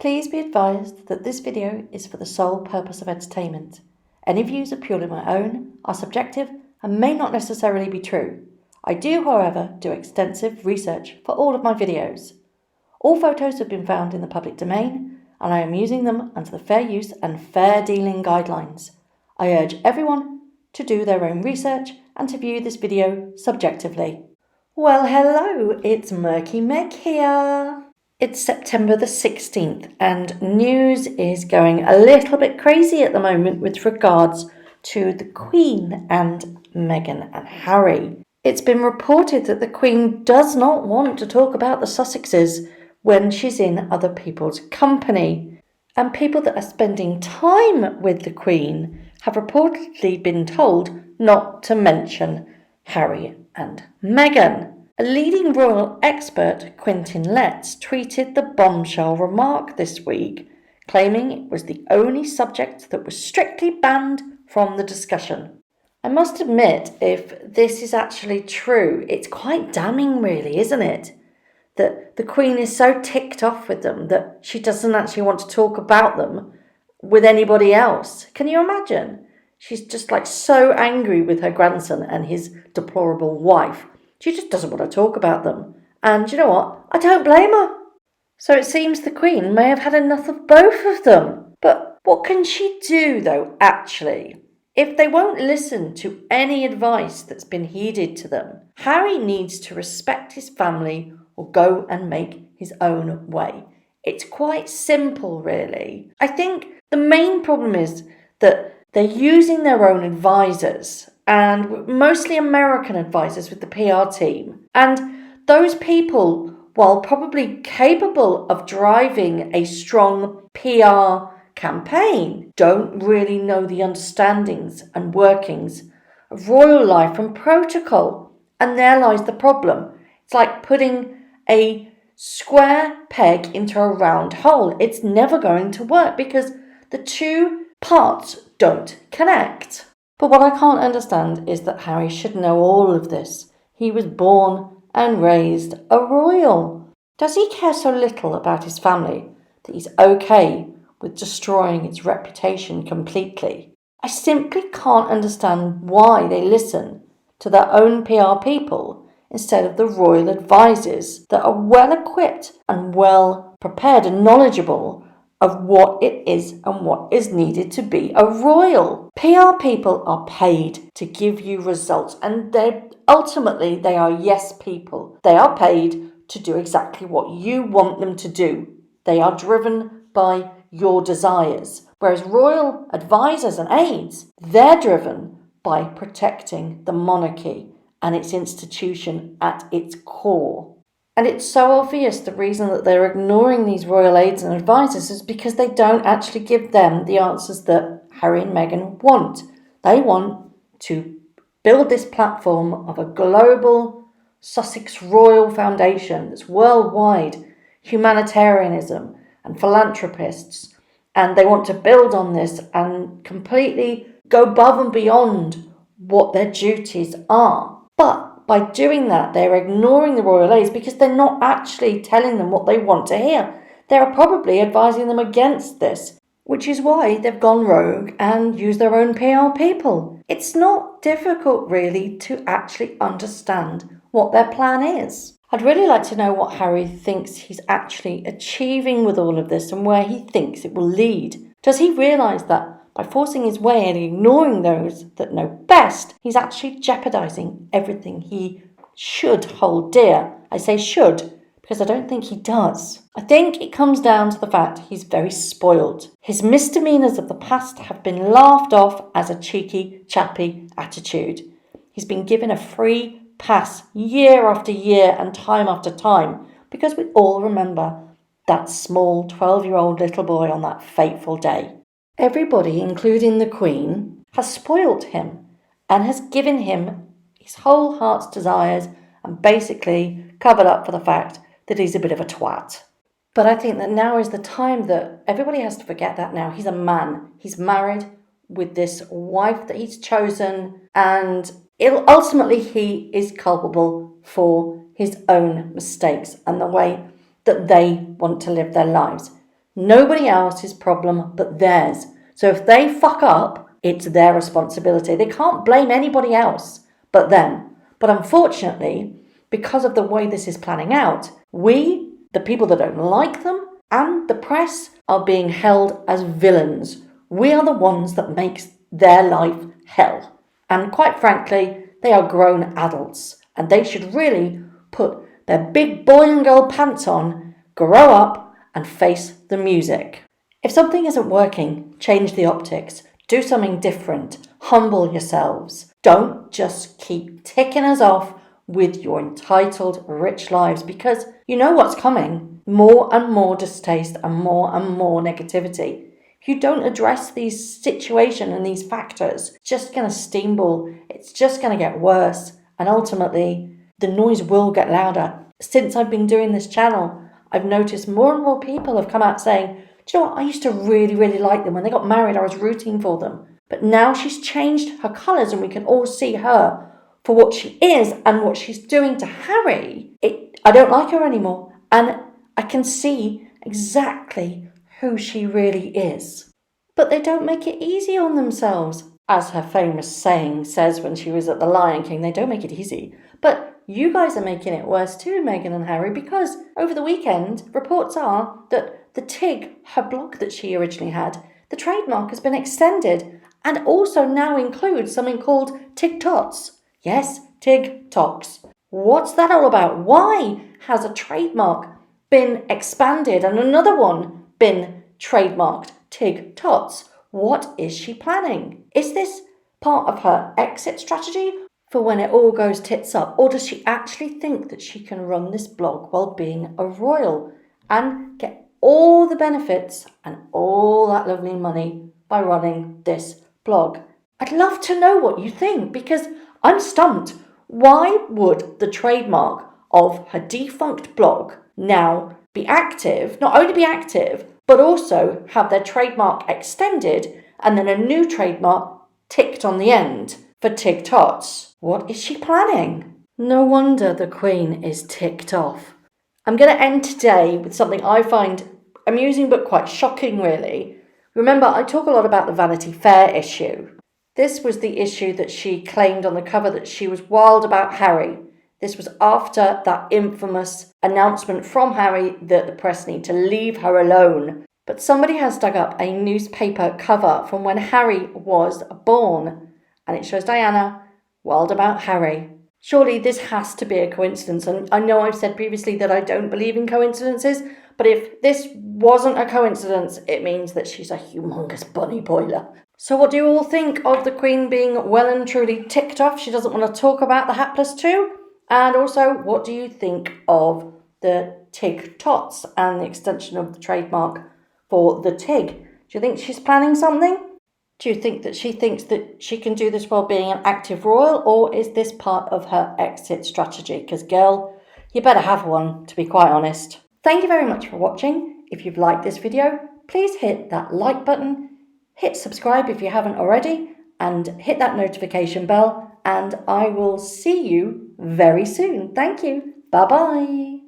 Please be advised that this video is for the sole purpose of entertainment. Any views are purely my own, are subjective, and may not necessarily be true. I do, however, do extensive research for all of my videos. All photos have been found in the public domain, and I am using them under the fair use and fair dealing guidelines. I urge everyone to do their own research and to view this video subjectively. Well, hello, it's Murky Meg here. It's September the 16th and news is going a little bit crazy at the moment with regards to the Queen and Meghan and Harry. It's been reported that the Queen does not want to talk about the Sussexes when she's in other people's company. And people that are spending time with the Queen have reportedly been told not to mention Harry and Meghan. A leading royal expert, Quentin Letts, tweeted the bombshell remark this week, claiming it was the only subject that was strictly banned from the discussion. I must admit, if this is actually true, it's quite damning really, isn't it? That the Queen is so ticked off with them that she doesn't actually want to talk about them with anybody else. Can you imagine? She's just so angry with her grandson and his deplorable wife. She just doesn't want to talk about them. And you know what? I don't blame her. So it seems the Queen may have had enough of both of them. But what can she do, though, actually? If they won't listen to any advice that's been heeded to them, Harry needs to respect his family or go and make his own way. It's quite simple, really. I think the main problem is that they're using their own advisors, and mostly American advisors with the PR team. And those people, while probably capable of driving a strong PR campaign, don't really know the understandings and workings of royal life and protocol. And there lies the problem. It's like putting a square peg into a round hole. It's never going to work because the two parts don't connect. But what I can't understand is that Harry should know all of this. He was born and raised a royal. Does he care so little about his family that he's okay with destroying its reputation completely? I simply can't understand why they listen to their own PR people instead of the royal advisors that are well equipped and well prepared and knowledgeable of what it is and what is needed to be a royal. PR people are paid to give you results, and ultimately they are yes people. They are paid to do exactly what you want them to do. They are driven by your desires. Whereas royal advisors and aides, they're driven by protecting the monarchy and its institution at its core. And it's so obvious the reason that they're ignoring these royal aides and advisors is because they don't actually give them the answers that Harry and Meghan want. They want to build this platform of a global Sussex Royal Foundation that's worldwide, humanitarianism and philanthropists. And they want to build on this and completely go above and beyond what their duties are. But by doing that, they're ignoring the royal aides because they're not actually telling them what they want to hear. They're probably advising them against this, which is why they've gone rogue and used their own PR people. It's not difficult, really, to actually understand what their plan is. I'd really like to know what Harry thinks he's actually achieving with all of this and where he thinks it will lead. Does he realise that by forcing his way and ignoring those that know best, he's actually jeopardising everything he should hold dear? I say should because I don't think he does. I think it comes down to the fact he's very spoiled. His misdemeanours of the past have been laughed off as a cheeky, chappy attitude. He's been given a free pass year after year and time after time because we all remember that small 12-year-old little boy on that fateful day. Everybody, including the Queen, has spoilt him and has given him his whole heart's desires and basically covered up for the fact that he's a bit of a twat. But I think that now is the time that everybody has to forget that now. He's a man. He's married with this wife that he's chosen, and ultimately he is culpable for his own mistakes and the way that they want to live their lives. Nobody else's problem but theirs. So if they fuck up, it's their responsibility. They can't blame anybody else but them. But unfortunately, because of the way this is planning out, we, the people that don't like them, and the press are being held as villains. We are the ones that makes their life hell. And quite frankly, they are grown adults, and they should really put their big boy and girl pants on, grow up, and face the music. If something isn't working, change the optics. Do something different. Humble yourselves. Don't just keep ticking us off with your entitled rich lives, because you know what's coming. More and more distaste and more negativity. If you don't address these situations and these factors, it's just going to steamroll. It's just going to get worse. And ultimately, the noise will get louder. Since I've been doing this channel, I've noticed more and more people have come out saying, do you know what, I used to really like them. When they got married, I was rooting for them. But now she's changed her colours and we can all see her for what she is and what she's doing to Harry. I don't like her anymore. And I can see exactly who she really is. But they don't make it easy on themselves. As her famous saying says when she was at the Lion King, they don't make it easy. But you guys are making it worse too, Meghan and Harry, because over the weekend, reports are that the TIG, her blog that she originally had, the trademark has been extended and also now includes something called TikToks. Yes, TikToks. What's that all about? Why has a trademark been expanded and another one been trademarked? TikToks. What is she planning? Is this part of her exit strategy for when it all goes tits up? Or does she actually think that she can run this blog while being a royal and get all the benefits and all that lovely money by running this blog? I'd love to know what you think, because I'm stumped. Why would the trademark of her defunct blog now be active, not only be active, but also have their trademark extended and then a new trademark ticked on the end for TikToks? What is she planning? No wonder the Queen is ticked off. I'm going to end today with something I find amusing but quite shocking, really. Remember, I talk a lot about the Vanity Fair issue. This was the issue that she claimed on the cover that she was wild about Harry. This was after that infamous announcement from Harry that the press need to leave her alone. But somebody has dug up a newspaper cover from when Harry was born, and it shows Diana wild about Harry. Surely this has to be a coincidence, and I know I've said previously that I don't believe in coincidences, but if this wasn't a coincidence, it means that she's a humongous bunny boiler. So what do you all think of the Queen being well and truly ticked off? She doesn't want to talk about the hapless two. And also, what do you think of the TIG tots and the extension of the trademark for the TIG? Do you think she's planning something? Do you think that she thinks that she can do this while being an active royal, or is this part of her exit strategy? Because, girl, you better have one, to be quite honest. Thank you very much for watching. If you've liked this video, please hit that like button, hit subscribe if you haven't already, and hit that notification bell, and I will see you very soon. Thank you. Bye-bye.